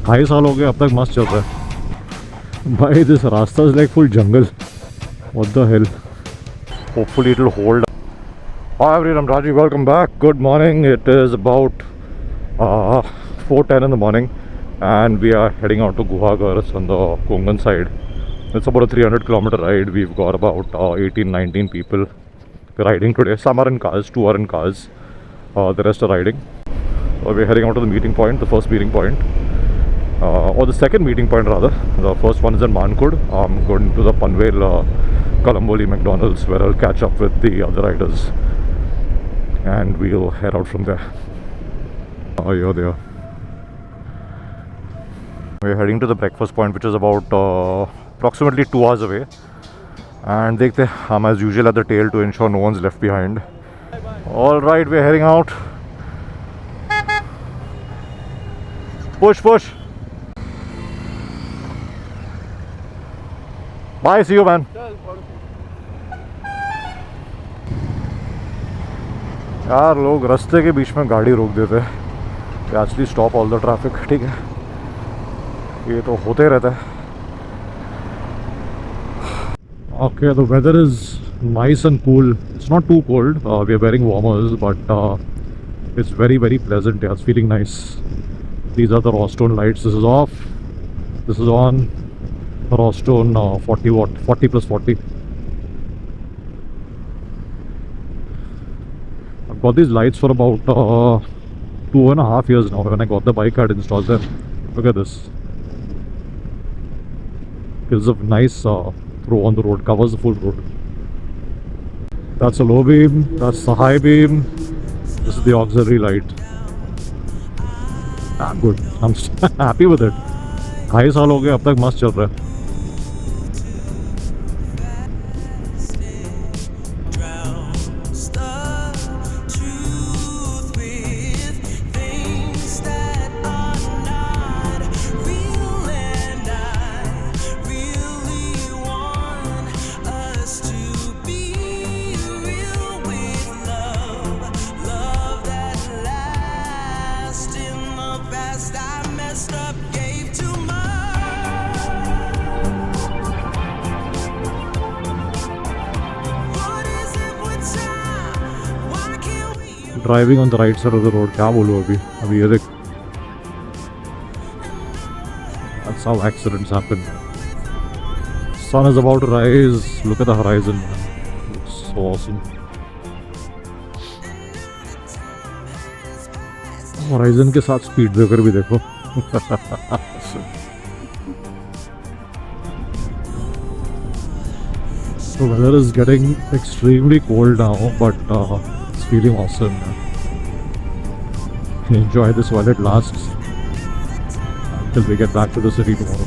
2.5 साल हो गए, अब तक मस्त चल रहा है भाई. दिस रास्ता is like full jungle. What the hell. Hopefully it will hold. Hi everyone, I'm Rajiv. Welcome back. Good morning. It is about 4:10 in the morning, and we are heading out to Guhagars on the Kongan side. It's about a 300-kilometer ride. We've got about 18, 19 people riding today. Some are in cars, 2 are in cars. The rest are riding. We're heading out to the meeting point, the first meeting point, or the second meeting point rather. The first one is in Mankud. I'm going to the Panvel Kalamboli McDonald's, where I'll catch up with the other riders, and we'll head out from there. Oh, you're there. We're heading to the breakfast point, which is about approximately 2 hours away. And dekhte, I'm as usual at the tail to ensure no one's left behind. All right, we're heading out. Push, push. Bye, see you, man. यार लोग रास्ते के बीच में गाड़ी रोक देते हैं. Actually stop all the traffic. ठीक है, ये तो होते रहता है. Okay, the weather is nice and cool. It's not too cold. We are wearing warmers, but it's very, very pleasant. Yeah, it's feeling nice. These are the Rostone lights. This is off. This is on. Rostone 40 watt, 40 plus 40. I've got these lights for about 2.5 years now. When I got the bike, I had installed them. Look at this. Gives a nice throw on the road, covers the full road. That's a low beam, that's the high beam. This is the auxiliary light. I'm good. I'm happy with it. 2.5 साल हो गए, अब तक मस्त चल रहा है. Driving on the right side of the road. क्या बोलूँ अभी ये देख. That's how accidents happen. Sun is about to rise. Look at the horizon. Looks so awesome. Horizon के साथ speed breaker भी देखो. The weather is getting extremely cold now, but it's feeling awesome. Enjoy this while it lasts until we get back to the city tomorrow.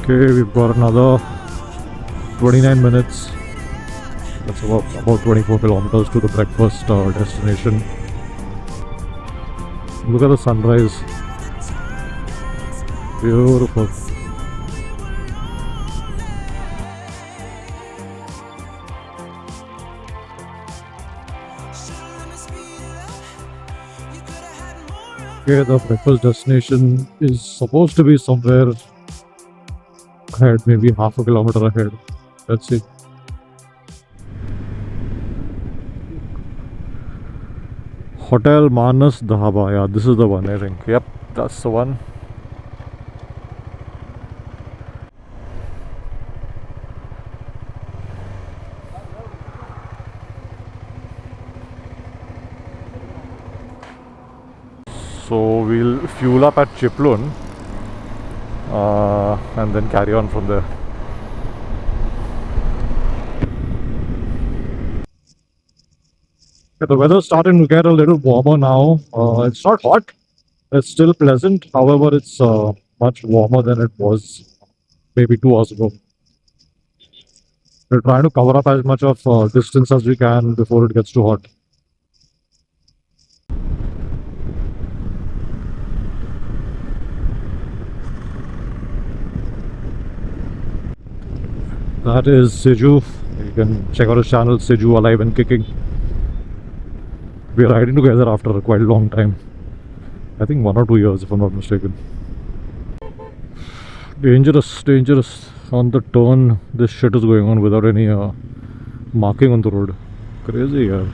Okay, we've got another 29 minutes. That's about 24 kilometers to the breakfast destination. Look at the sunrise. Beautiful. Okay, the breakfast destination is supposed to be somewhere ahead, maybe half a kilometer ahead. Let's see. Hotel Manas Dhaba. Yeah, this is the one, I think. Yep, that's the one. So we'll fuel up at Chiplun and then carry on from there. The weather's starting to get a little warmer now. It's not hot. It's still pleasant. However, it's much warmer than it was maybe 2 hours ago. We're trying to cover up as much of distance as we can before it gets too hot. That is Siju. You can check out his channel, Siju Alive and Kicking. We're riding together after quite a long time. I think 1 or 2 years, if I'm not mistaken. Dangerous, dangerous. On the turn, this shit is going on without any marking on the road. Crazy, yeah.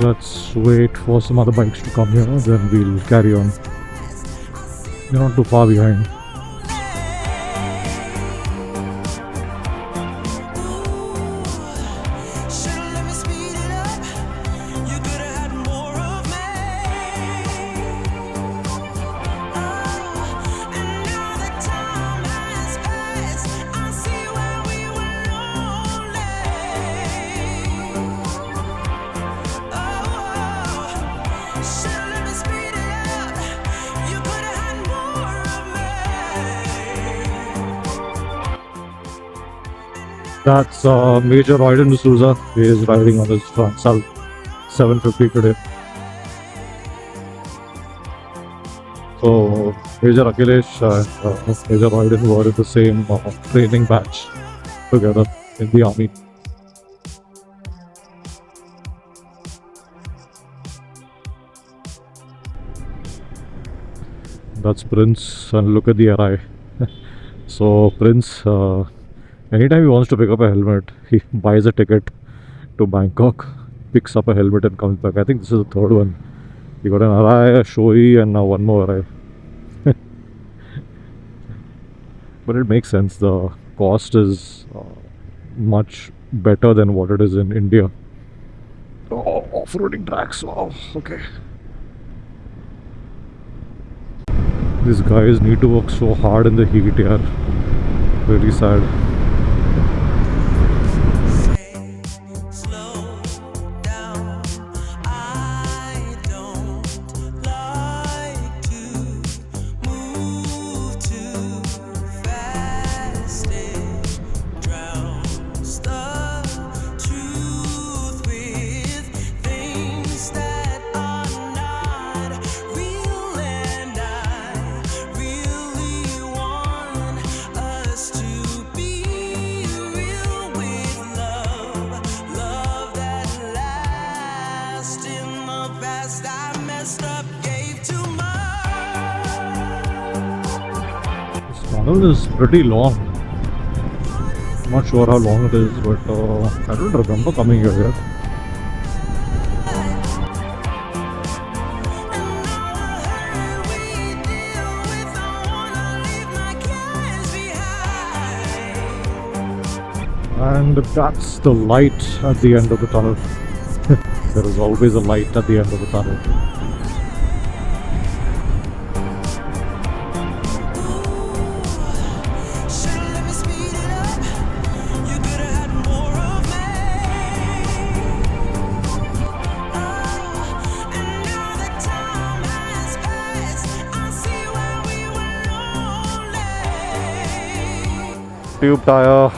Let's wait for some other bikes to come here, then we'll carry on. You're not too far behind. That's Major Royden D'Souza. He is riding on his Transal 750 today. So Major Akhilesh and Major Royden were in the same training batch together in the army. That's Prince, and look at the RI. So Prince, anytime he wants to pick up a helmet, he buys a ticket to Bangkok, picks up a helmet and comes back. I think this is the third one. He got an RI, a Shoei, and now one more RI. But it makes sense. The cost is much better than what it is in India. Oh, off-roading tracks. Wow. Okay. These guys need to work so hard in the heat here. Really sad. Tunnel is pretty long. Not sure how long it is, but I don't remember coming here yet. And that's the light at the end of the tunnel. There is always a light at the end of the tunnel. Tube tire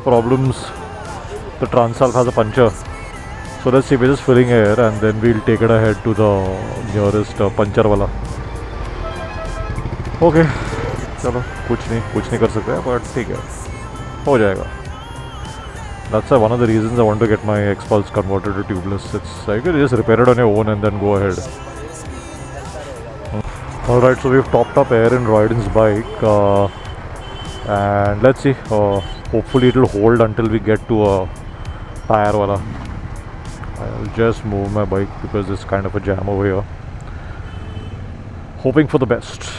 problems. The Transalp has a puncture. So let's see, we're just filling air and then we'll take it ahead to the nearest puncture wala. Okay, चलो कुछ नहीं कर सकते but ठीक है, हो जाएगा. That's one of the reasons I want to get my X-Pulse converted to tubeless. It's like you can just repair it on your own and then go ahead. Alright, so we've topped up air in Royden's bike. And let's see, hopefully it will hold until we get to a tire wala. I'll just move my bike because there's kind of a jam over here. Hoping for the best,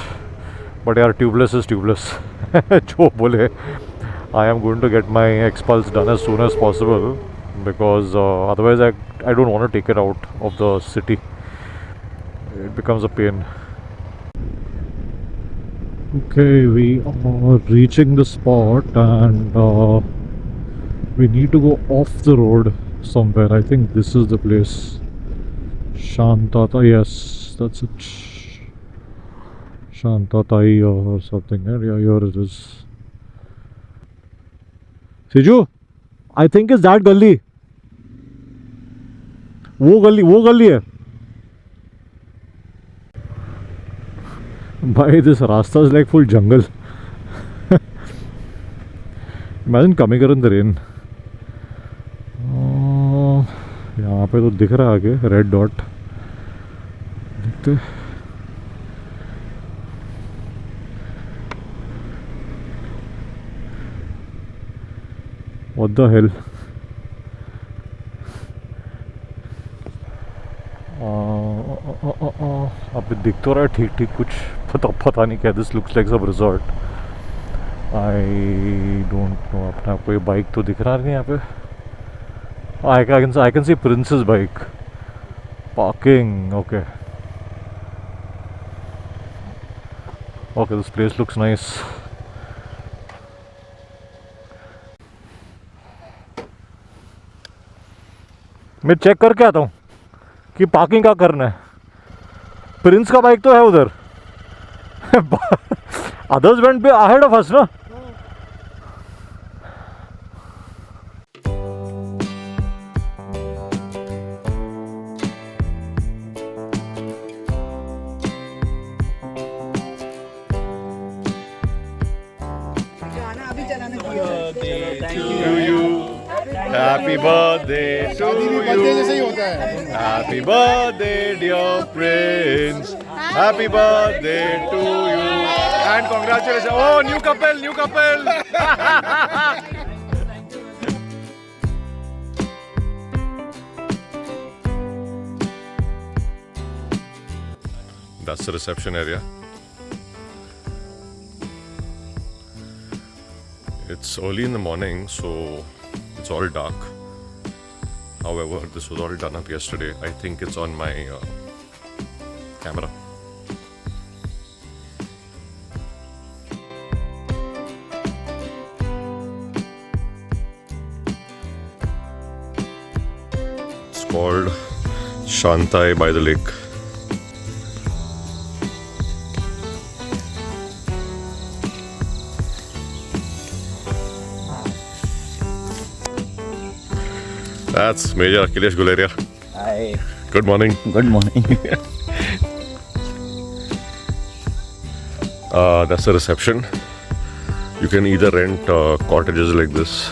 but yeah, tubeless is tubeless. Jo bole, I am going to get my X-Pulse done as soon as possible because otherwise I don't want to take it out of the city. It becomes a pain. Okay, we are reaching the spot and we need to go off the road somewhere. I think this is the place. Shantata, yes, that's it. Shanta Tai or something. Yeah, here it is. Siju, I think it's that gully. वो गली है भाई. This rasta is like full jungle. Imagine coming here in the rain. यहाँ पे तो दिख रहा है आगे रेड डॉट. देखते. What the hell? अभी दिख तो रहा है ठीक ठीक कुछ. पता नहीं क्या. दिस लुक्स लाइक सब रिजॉर्ट. I don't know. अपने आपको ये बाइक तो दिख रहा नहीं यहाँ पे. I can see Prince's bike parking. Okay, this place looks nice. मैं चेक करके आता हूँ कि पार्किंग का करना है. प्रिंस का बाइक तो है उधर. Others went be ahead of us ना. Happy birthday to you. Happy birthday, dear Prince. Happy birthday to you. And congratulations. Oh, new couple. That's the reception area. It's early in the morning, so it's all dark. However, this was all done up yesterday. I think it's on my camera. It's called Shantai by the lake. That's Major Akhilesh Guleria. Hi. Good morning. Good morning. That's the reception. You can either rent cottages like this,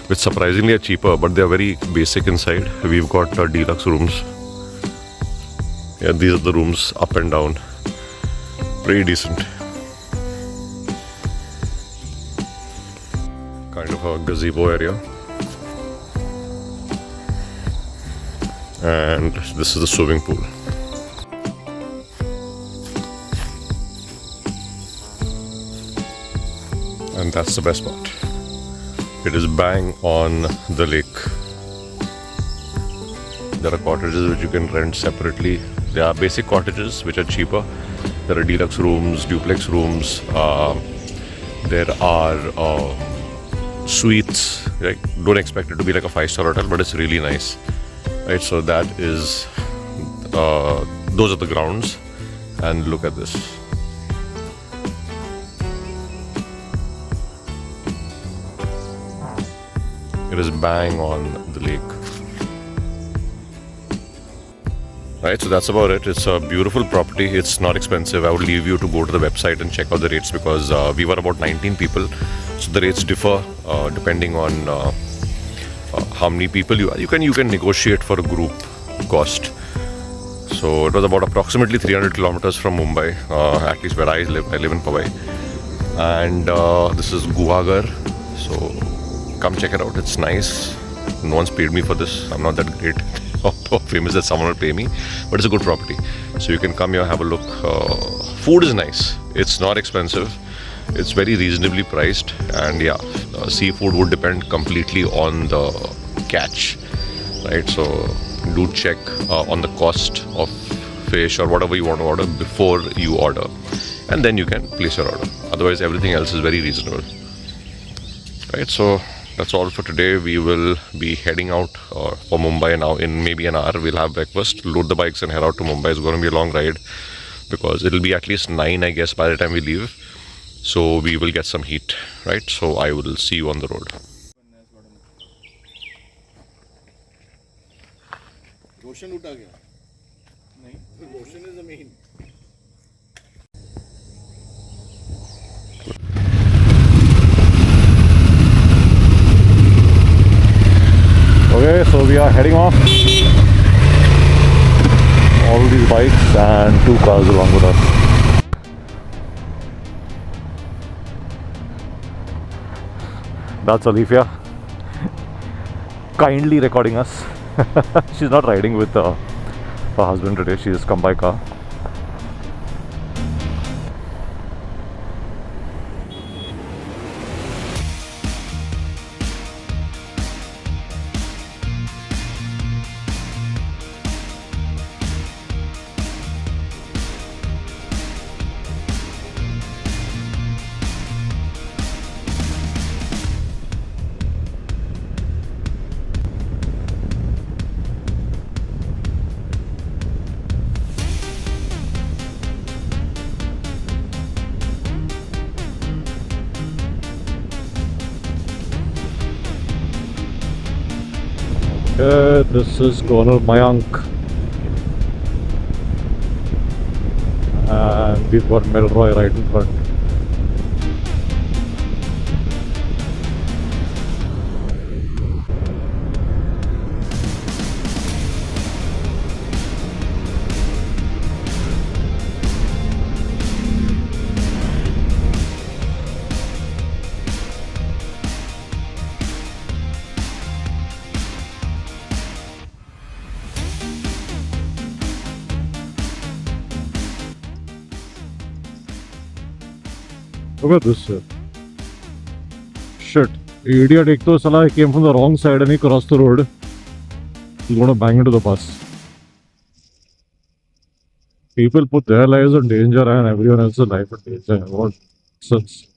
which surprisingly are cheaper, but they are very basic inside. We've got deluxe rooms. Yeah, these are the rooms up and down. Pretty decent. Kind of a gazebo area. And this is the swimming pool. And that's the best part. It is bang on the lake. There are cottages which you can rent separately. There are basic cottages which are cheaper. There are deluxe rooms, duplex rooms. There are suites. Like, don't expect it to be like a 5-star hotel, but it's really nice. Right, so that is, those are the grounds, and look at this. It is bang on the lake. Right, so that's about it. It's a beautiful property. It's not expensive. I would leave you to go to the website and check out the rates because we were about 19 people. So the rates differ depending on how many people you are. You can negotiate for a group cost. So it was about approximately 300 kilometers from Mumbai, at least where I live. I live in Powai. And this is Guhagar. So come check it out. It's nice. No one's paid me for this. I'm not that great or famous that someone will pay me, but it's a good property. So you can come here, have a look. Food is nice. It's not expensive. It's very reasonably priced, and yeah, seafood would depend completely on the catch, right? So do check on the cost of fish or whatever you want to order before you order, and then you can place your order. Otherwise, everything else is very reasonable, right? So that's all for today. We will be heading out for Mumbai now. In maybe an hour, we'll have breakfast, load the bikes, and head out to Mumbai. It's going to be a long ride. because it'll be at least 9, I guess, by the time we leave. So we will get some heat, right? So I will see you on the road. रोशन उठा गया नहीं Roshan is the main Okay, so we are heading off. All these bikes and 2 cars along with us. That's Alifia, kindly recording us. She's not riding with her husband today. She has come by car. This is Colonel Mayank, and we've got Melroy right in front. Look at this shit. Shit. Idiot, ek to salah came from the wrong side and he crossed the road. He's gonna bang into the bus. People put their lives in danger and everyone else's life in danger. What sense?